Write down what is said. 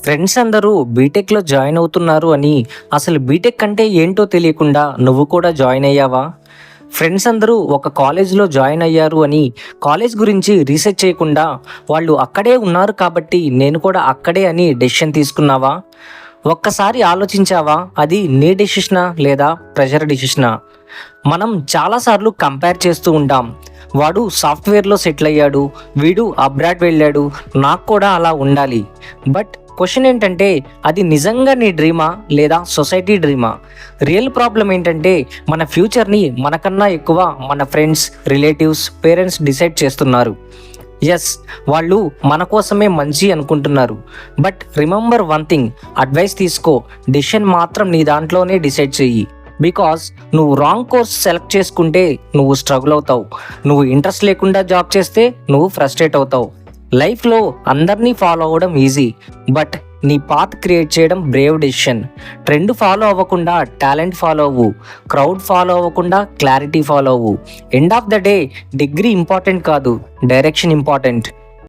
Friends అందరూ బీటెక్లో join అవుతున్నారు అని అసలు బీటెక్ అంటే ఏంటో తెలియకుండా నువ్వు కూడా జాయిన్ అయ్యావా? ఫ్రెండ్స్ అందరూ ఒక కాలేజ్లో జాయిన్ అయ్యారు అని కాలేజ్ గురించి రీసెర్చ్ చేయకుండా వాళ్ళు అక్కడే ఉన్నారు కాబట్టి నేను కూడా అక్కడే అని డెసిషన్ తీసుకున్నావా? ఒక్కసారి ఆలోచించావా అది నీ డెసిషనా లేదా ప్రెషర్ డెసిషనా? మనం చాలాసార్లు కంపేర్ చేస్తూ ఉంటాం. వాడు సాఫ్ట్వేర్లో సెటిల్ అయ్యాడు, వీడు అబ్రాడ్ వెళ్ళాడు, నాకు కూడా అలా ఉండాలి. బట్ క్వశ్చన్ ఏంటంటే అది నిజంగా నీ డ్రీమా లేదా సొసైటీ డ్రీమా? రియల్ ప్రాబ్లం ఏంటంటే మన ఫ్యూచర్ని మనకన్నా ఎక్కువ మన ఫ్రెండ్స్, రిలేటివ్స్, పేరెంట్స్ డిసైడ్ చేస్తున్నారు. ఎస్, వాళ్ళు మన కోసమే మంచి అనుకుంటున్నారు. But remember one thing, advice తీసుకో, డెసిషన్ మాత్రం నీ దాంట్లోనే డిసైడ్ చెయ్యి. బికాస్ నువ్వు రాంగ్ కోర్స్ సెలెక్ట్ చేసుకుంటే నువ్వు స్ట్రగుల్ అవుతావు, నువ్వు ఇంట్రెస్ట్ లేకుండా జాబ్ చేస్తే నువ్వు ఫ్రస్ట్రేట్ అవుతావు. లైఫ్లో అందరినీ ఫాలో అవ్వడం ఈజీ, బట్ నీ పాత్ క్రియేట్ చేయడం బ్రేవ్ డెసిషన్. ట్రెండ్ ఫాలో అవ్వకుండా టాలెంట్ ఫాలో అవ్వు, క్రౌడ్ ఫాలో అవ్వకుండా క్లారిటీ ఫాలో అవ్వు. End of the day degree important కాదు, డైరెక్షన్ ఇంపార్టెంట్.